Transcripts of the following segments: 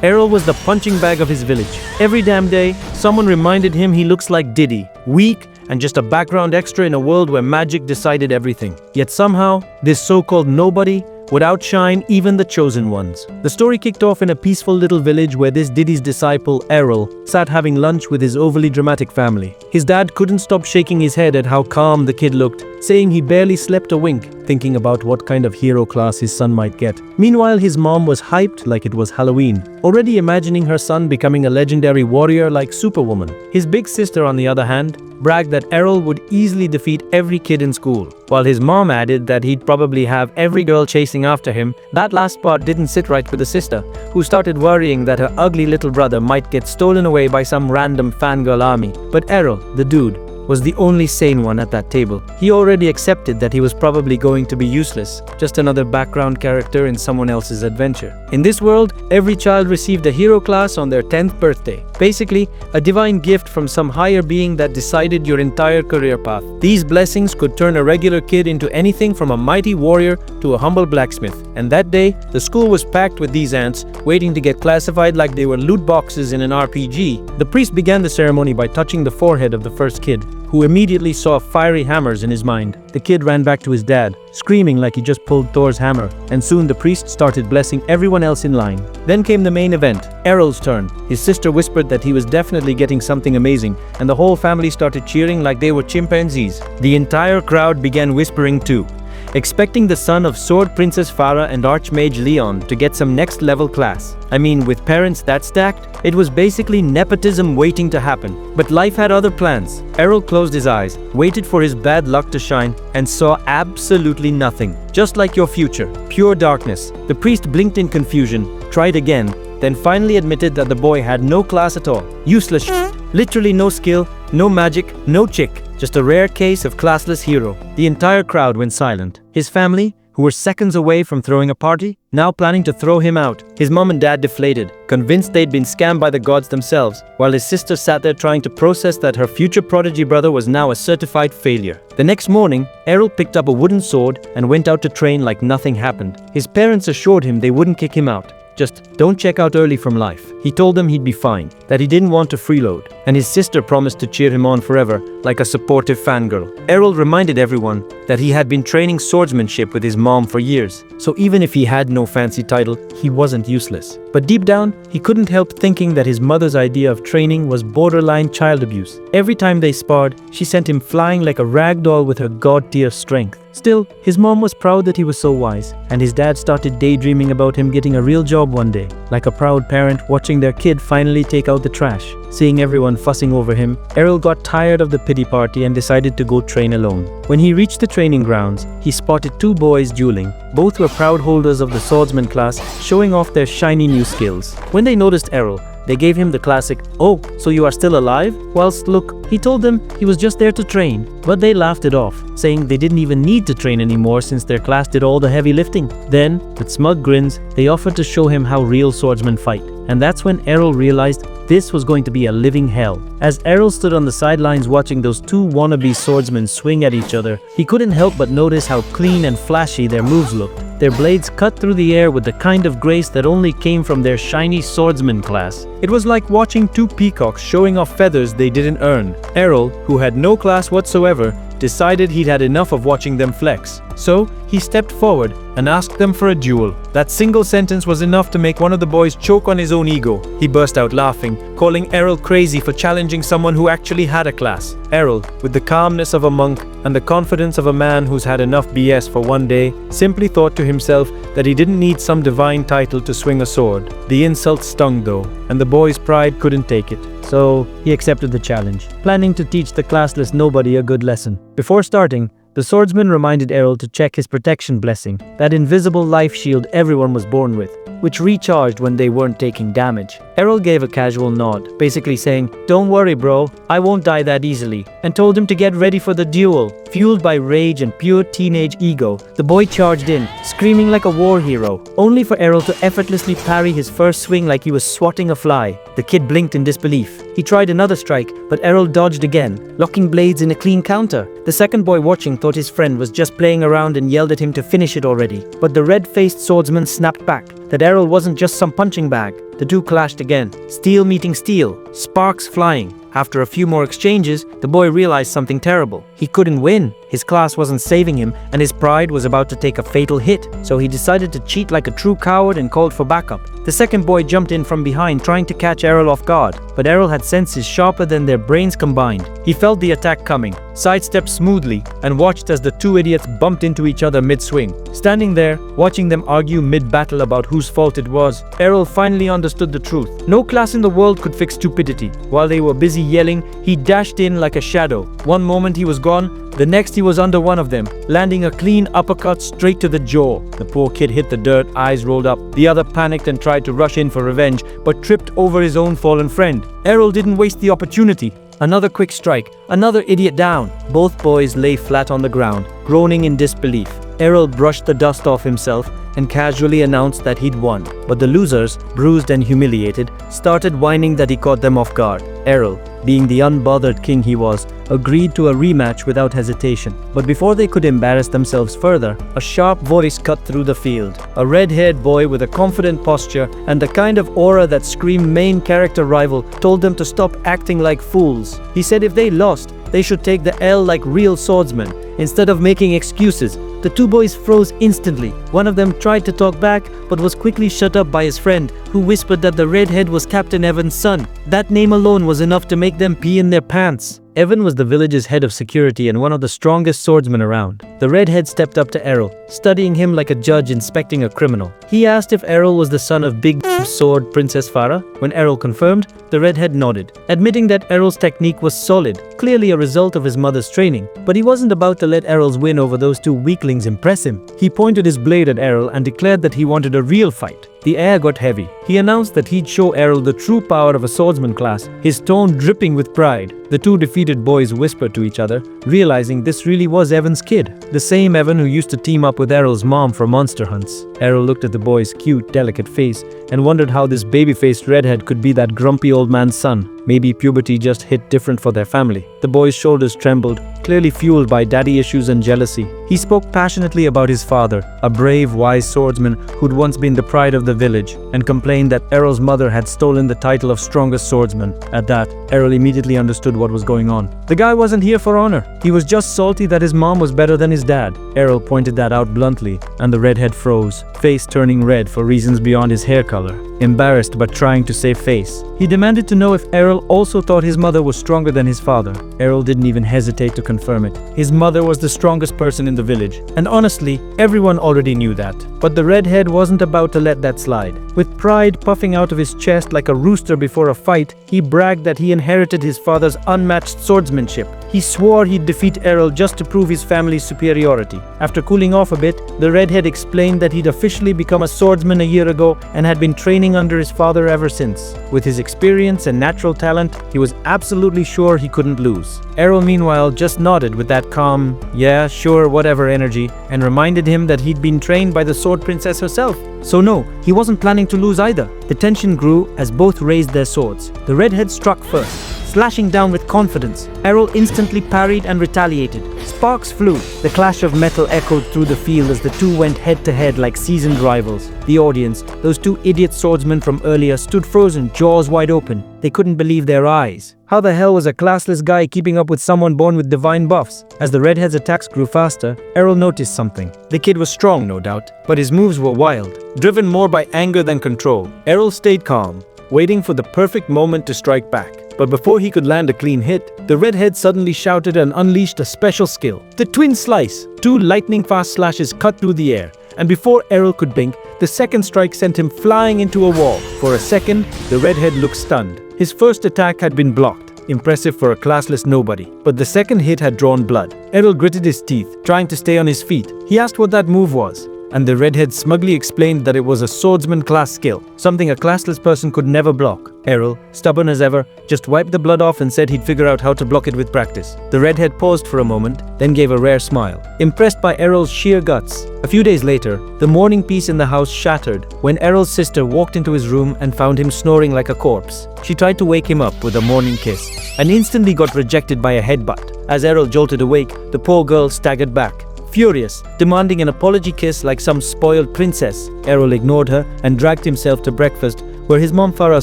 Errol was the punching bag of his village. Every damn day, someone reminded him he looks like Diddy, weak, and just a background extra in a world where magic decided everything. Yet somehow, this so-called nobody would outshine even the chosen ones. The story kicked off in a peaceful little village where this Diddy's disciple, Errol, sat having lunch with his overly dramatic family. His dad couldn't stop shaking his head at how calm the kid looked, saying he barely slept a wink, thinking about what kind of hero class his son might get. Meanwhile, his mom was hyped like it was Halloween, already imagining her son becoming a legendary warrior like Superwoman. His big sister, on the other hand, bragged that Errol would easily defeat every kid in school, while his mom added that he'd probably have every girl chasing after him. That last part didn't sit right with the sister, who started worrying that her ugly little brother might get stolen away by some random fangirl army. But Errol, the dude, was the only sane one at that table. He already accepted that he was probably going to be useless, just another background character in someone else's adventure. In this world, every child received a hero class on their 10th birthday. Basically, a divine gift from some higher being that decided your entire career path. These blessings could turn a regular kid into anything from a mighty warrior to a humble blacksmith. And that day, the school was packed with these ants, waiting to get classified like they were loot boxes in an RPG. The priest began the ceremony by touching the forehead of the first kid, who immediately saw fiery hammers in his mind. The kid ran back to his dad, screaming like he just pulled Thor's hammer, and soon the priest started blessing everyone else in line. Then came the main event, Errol's turn. His sister whispered that he was definitely getting something amazing, and the whole family started cheering like they were chimpanzees. The entire crowd began whispering too, expecting the son of Sword Princess Farah and Archmage Leon to get some next level class. I mean, with parents that stacked, it was basically nepotism waiting to happen. But life had other plans. Errol closed his eyes, waited for his bad luck to shine, and saw absolutely nothing. Just like your future, pure darkness. The priest blinked in confusion, tried again, then finally admitted that the boy had no class at all. Useless shit. Literally no skill, no magic, no chick. Just a rare case of classless hero. The entire crowd went silent. His family, who were seconds away from throwing a party, now planning to throw him out. His mom and dad deflated, convinced they'd been scammed by the gods themselves, while his sister sat there trying to process that her future prodigy brother was now a certified failure. The next morning, Errol picked up a wooden sword and went out to train like nothing happened. His parents assured him they wouldn't kick him out. Just don't check out early from life. He told them he'd be fine, that he didn't want to freeload, and his sister promised to cheer him on forever, like a supportive fangirl. Errol reminded everyone that he had been training swordsmanship with his mom for years, so even if he had no fancy title, he wasn't useless. But deep down, he couldn't help thinking that his mother's idea of training was borderline child abuse. Every time they sparred, she sent him flying like a rag doll with her god-tier strength. Still, his mom was proud that he was so wise, and his dad started daydreaming about him getting a real job one day, like a proud parent watching their kid finally take out the trash. Seeing everyone fussing over him, Errol got tired of the pity party and decided to go train alone. When he reached the training grounds, he spotted two boys dueling. Both were proud holders of the swordsman class, showing off their shiny new skills. When they noticed Errol, they gave him the classic, "Oh, so you are still alive?" Whilst look, he told them he was just there to train, but they laughed it off, saying they didn't even need to train anymore since their class did all the heavy lifting. Then, with smug grins, they offered to show him how real swordsmen fight. And that's when Errol realized this was going to be a living hell. As Errol stood on the sidelines watching those two wannabe swordsmen swing at each other, he couldn't help but notice how clean and flashy their moves looked. Their blades cut through the air with the kind of grace that only came from their shiny swordsman class. It was like watching two peacocks showing off feathers they didn't earn. Errol, who had no class whatsoever, decided he'd had enough of watching them flex. So, he stepped forward and asked them for a duel. That single sentence was enough to make one of the boys choke on his own ego. He burst out laughing, calling Errol crazy for challenging someone who actually had a class. Errol, with the calmness of a monk and the confidence of a man who's had enough BS for one day, simply thought to himself that he didn't need some divine title to swing a sword. The insult stung though, and the boy's pride couldn't take it. So, he accepted the challenge, planning to teach the classless nobody a good lesson. Before starting, the swordsman reminded Errol to check his protection blessing, that invisible life shield everyone was born with, which recharged when they weren't taking damage. Errol gave a casual nod, basically saying, "Don't worry bro, I won't die that easily," and told him to get ready for the duel. Fueled by rage and pure teenage ego, the boy charged in, screaming like a war hero, only for Errol to effortlessly parry his first swing like he was swatting a fly. The kid blinked in disbelief. He tried another strike, but Errol dodged again, locking blades in a clean counter. The second boy watching thought his friend was just playing around and yelled at him to finish it already. But the red-faced swordsman snapped back that Errol wasn't just some punching bag. The two clashed again, steel meeting steel, sparks flying. After a few more exchanges, the boy realized something terrible. He couldn't win. His class wasn't saving him, and his pride was about to take a fatal hit. So he decided to cheat like a true coward and called for backup. The second boy jumped in from behind, trying to catch Errol off guard. But Errol had senses sharper than their brains combined. He felt the attack coming, sidestepped smoothly, and watched as the two idiots bumped into each other mid-swing. Standing there, watching them argue mid-battle about whose fault it was, Errol finally understood the truth. No class in the world could fix stupidity. While they were busy yelling, he dashed in like a shadow. One moment he was gone, the next he was under one of them, landing a clean uppercut straight to the jaw. The poor kid hit the dirt, eyes rolled up. The other panicked and tried to rush in for revenge, but tripped over his own fallen friend. Errol didn't waste the opportunity. Another quick strike, another idiot down. Both boys lay flat on the ground, groaning in disbelief. Errol brushed the dust off himself and casually announced that he'd won. But the losers, bruised and humiliated, started whining that he caught them off guard. Errol, being the unbothered king he was, agreed to a rematch without hesitation. But before they could embarrass themselves further, a sharp voice cut through the field. A red-haired boy with a confident posture and the kind of aura that screamed main character rival told them to stop acting like fools. He said if they lost, they should take the L like real swordsmen, instead of making excuses. The two boys froze instantly. One of them tried to talk back, but was quickly shut up by his friend, who whispered that the redhead was Captain Evan's son. That name alone was enough to make them pee in their pants. Evan was the village's head of security and one of the strongest swordsmen around. The redhead stepped up to Errol, studying him like a judge inspecting a criminal. He asked if Errol was the son of Big Sword Princess Farah. When Errol confirmed, the redhead nodded, admitting that Errol's technique was solid, clearly a result of his mother's training. But he wasn't about to let Errol's win over those two weaklings impress him. He pointed his blade at Errol and declared that he wanted a real fight. The air got heavy. He announced that he'd show Errol the true power of a swordsman class, his tone dripping with pride. The two defeated boys whispered to each other, realizing this really was Evan's kid, the same Evan who used to team up with Errol's mom for monster hunts. Errol looked at the boy's cute, delicate face and wondered how this baby-faced redhead could be that grumpy old man's son. Maybe puberty just hit different for their family. The boy's shoulders trembled, clearly fueled by daddy issues and jealousy. He spoke passionately about his father, a brave, wise swordsman who'd once been the pride of the village, and complained that Errol's mother had stolen the title of strongest swordsman. At that, Errol immediately understood what was going on. The guy wasn't here for honor. He was just salty that his mom was better than his dad. Errol pointed that out bluntly, and the redhead froze, face turning red for reasons beyond his hair color. Embarrassed but trying to save face, he demanded to know if Errol also thought his mother was stronger than his father. Errol didn't even hesitate to confirm it. His mother was the strongest person in the village, and honestly, everyone already knew that. But the redhead wasn't about to let that slide. With pride puffing out of his chest like a rooster before a fight, he bragged that he inherited his father's unmatched swordsmanship. He swore he'd defeat Errol just to prove his family's superiority. After cooling off a bit, the redhead explained that he'd officially become a swordsman a year ago and had been training under his father ever since. With his experience and natural talent, he was absolutely sure he couldn't lose. Errol, meanwhile, just nodded with that calm, yeah, sure, whatever energy, and reminded him that he'd been trained by the Sword Princess herself. So no, he wasn't planning to lose either. The tension grew as both raised their swords. The redhead struck first, slashing down with confidence. Errol instantly parried and retaliated. Sparks flew. The clash of metal echoed through the field as the two went head-to-head like seasoned rivals. The audience, those two idiot swordsmen from earlier, stood frozen, jaws wide open. They couldn't believe their eyes. How the hell was a classless guy keeping up with someone born with divine buffs? As the redhead's attacks grew faster, Errol noticed something. The kid was strong, no doubt, but his moves were wild, driven more by anger than control. Errol stayed calm, waiting for the perfect moment to strike back. But before he could land a clean hit, the redhead suddenly shouted and unleashed a special skill. The twin slice! Two lightning-fast slashes cut through the air, and before Errol could blink, the second strike sent him flying into a wall. For a second, the redhead looked stunned. His first attack had been blocked, impressive for a classless nobody, but the second hit had drawn blood. Errol gritted his teeth, trying to stay on his feet. He asked what that move was, and the redhead smugly explained that it was a swordsman class skill, something a classless person could never block. Errol, stubborn as ever, just wiped the blood off and said he'd figure out how to block it with practice. The redhead paused for a moment, then gave a rare smile, impressed by Errol's sheer guts. A few days later, the morning peace in the house shattered when Errol's sister walked into his room and found him snoring like a corpse. She tried to wake him up with a morning kiss, and instantly got rejected by a headbutt. As Errol jolted awake, the poor girl staggered back. Furious, demanding an apology kiss like some spoiled princess, Errol ignored her and dragged himself to breakfast where his mom Farah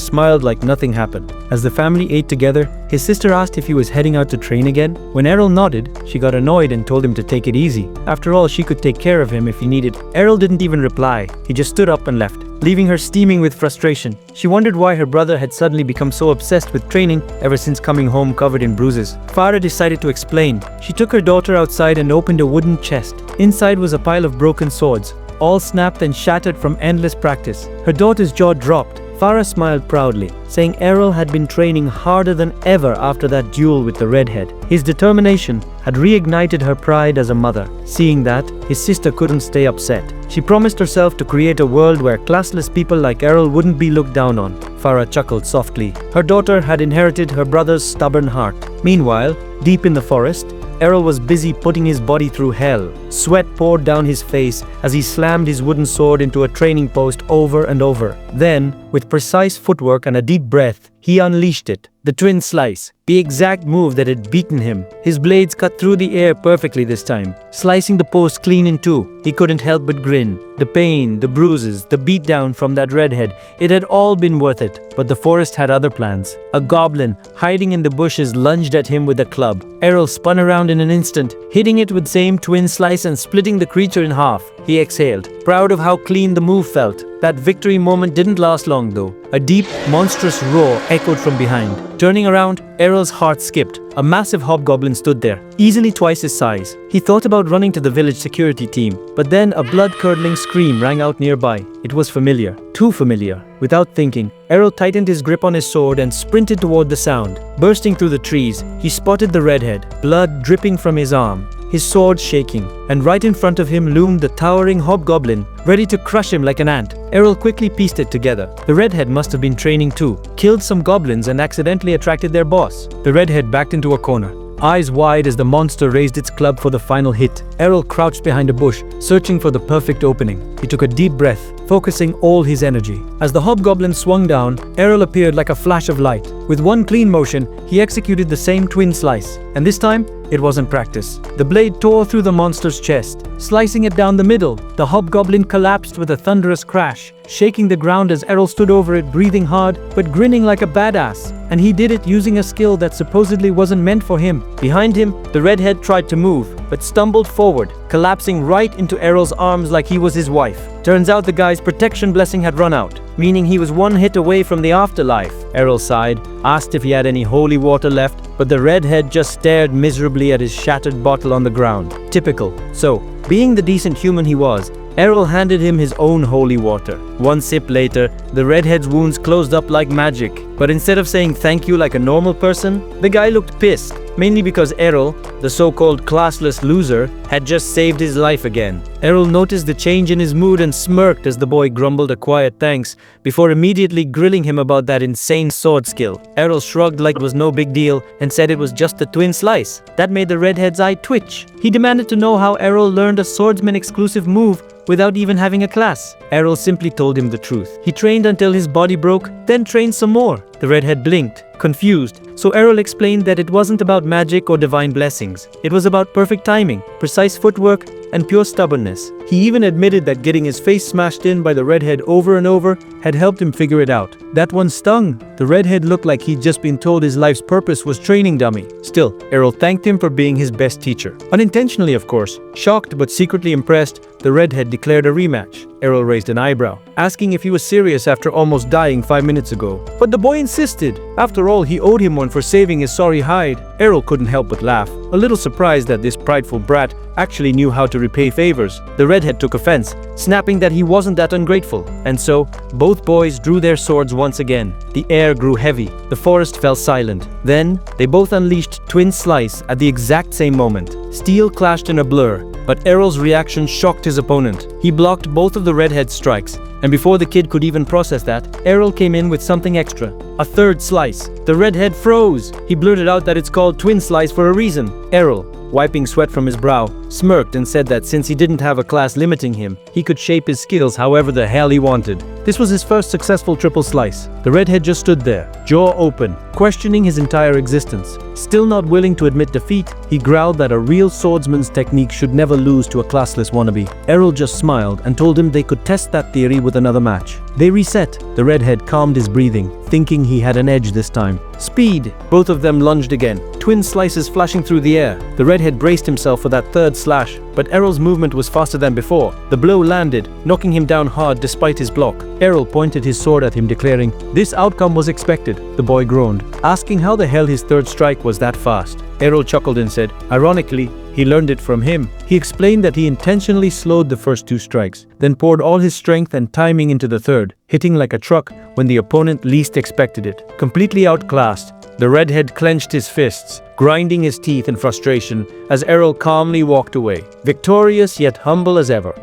smiled like nothing happened. As the family ate together, his sister asked if he was heading out to train again. When Errol nodded, she got annoyed and told him to take it easy. After all, she could take care of him if he needed. Errol didn't even reply. He just stood up and left, leaving her steaming with frustration. She wondered why her brother had suddenly become so obsessed with training ever since coming home covered in bruises. Farah decided to explain. She took her daughter outside and opened a wooden chest. Inside was a pile of broken swords, all snapped and shattered from endless practice. Her daughter's jaw dropped. Farah smiled proudly, saying Errol had been training harder than ever after that duel with the redhead. His determination had reignited her pride as a mother. Seeing that, his sister couldn't stay upset. She promised herself to create a world where classless people like Errol wouldn't be looked down on. Farah chuckled softly. Her daughter had inherited her brother's stubborn heart. Meanwhile, deep in the forest, Errol was busy putting his body through hell. Sweat poured down his face as he slammed his wooden sword into a training post over and over. Then, with precise footwork and a deep breath, he unleashed it. The twin slice, the exact move that had beaten him. His blades cut through the air perfectly this time, slicing the post clean in two. He couldn't help but grin. The pain, the bruises, the beatdown from that redhead, it had all been worth it. But the forest had other plans. A goblin, hiding in the bushes, lunged at him with a club. Errol spun around in an instant, hitting it with same twin slice and splitting the creature in half. He exhaled, proud of how clean the move felt. That victory moment didn't last long though. A deep, monstrous roar echoed from behind. Turning around, Errol's heart skipped. A massive hobgoblin stood there, easily twice his size. He thought about running to the village security team, but then a blood-curdling scream rang out nearby. It was familiar, too familiar. Without thinking, Errol tightened his grip on his sword and sprinted toward the sound. Bursting through the trees, he spotted the redhead, blood dripping from his arm, his sword shaking, and right in front of him loomed the towering hobgoblin, ready to crush him like an ant. Errol quickly pieced it together. The redhead must have been training too, killed some goblins and accidentally attracted their boss. The redhead backed into a corner, eyes wide as the monster raised its club for the final hit. Errol crouched behind a bush, searching for the perfect opening. He took a deep breath, focusing all his energy. As the hobgoblin swung down, Errol appeared like a flash of light. With one clean motion, he executed the same twin slice, and this time, it wasn't practice. The blade tore through the monster's chest, slicing it down the middle. The hobgoblin collapsed with a thunderous crash, shaking the ground as Errol stood over it, breathing hard, but grinning like a badass. And he did it using a skill that supposedly wasn't meant for him. Behind him, the redhead tried to move, but stumbled forward, collapsing right into Errol's arms like he was his wife. Turns out the guy's protection blessing had run out, meaning he was one hit away from the afterlife. Errol sighed, asked if he had any holy water left, but the redhead just stared miserably at his shattered bottle on the ground. Typical. So, being the decent human he was, Errol handed him his own holy water. One sip later, the redhead's wounds closed up like magic. But instead of saying thank you like a normal person, the guy looked pissed, mainly because Errol, the so-called classless loser, had just saved his life again. Errol noticed the change in his mood and smirked as the boy grumbled a quiet thanks before immediately grilling him about that insane sword skill. Errol shrugged like it was no big deal and said it was just the twin slice. That made the redhead's eye twitch. He demanded to know how Errol learned a swordsman exclusive move without even having a class. Errol simply told him the truth. He trained until his body broke, then trained some more. The redhead blinked, confused, so Errol explained that it wasn't about magic or divine blessings. It was about perfect timing, precise footwork, and pure stubbornness. He even admitted that getting his face smashed in by the redhead over and over had helped him figure it out. That one stung. The redhead looked like he'd just been told his life's purpose was training dummy. Still, Errol thanked him for being his best teacher. Unintentionally, of course. Shocked but secretly impressed, the redhead declared a rematch. Errol raised an eyebrow, asking if he was serious after almost dying 5 minutes ago. But the boy insisted. After all, he owed him one for saving his sorry hide. Errol couldn't help but laugh, a little surprised that this prideful brat actually knew how to repay favors. The redhead took offense, snapping that he wasn't that ungrateful. And so, both boys drew their swords once again. The air grew heavy. The forest fell silent. Then, they both unleashed twin slice at the exact same moment. Steel clashed in a blur, but Errol's reaction shocked his opponent. He blocked both of the redhead's strikes, and before the kid could even process that, Errol came in with something extra. A third slice. The redhead froze. He blurted out that it's called twin slice for a reason. Errol, wiping sweat from his brow, smirked and said that since he didn't have a class limiting him, he could shape his skills however the hell he wanted. This was his first successful triple slice. The redhead just stood there, jaw open, questioning his entire existence. Still not willing to admit defeat, he growled that a real swordsman's technique should never lose to a classless wannabe. Errol just smiled and told him they could test that theory with another match. They reset. The redhead calmed his breathing, thinking he had an edge this time. Speed! Both of them lunged again, twin slices flashing through the air. The redhead braced himself for that third slash, but Errol's movement was faster than before. The blow landed, knocking him down hard despite his block. Errol pointed his sword at him, declaring, "This outcome was expected." The boy groaned, asking how the hell his third strike was that fast. Errol chuckled and said, "Ironically, he learned it from him." He explained that he intentionally slowed the first two strikes, then poured all his strength and timing into the third, hitting like a truck when the opponent least expected it. Completely outclassed, the redhead clenched his fists, grinding his teeth in frustration as Errol calmly walked away, victorious yet humble as ever.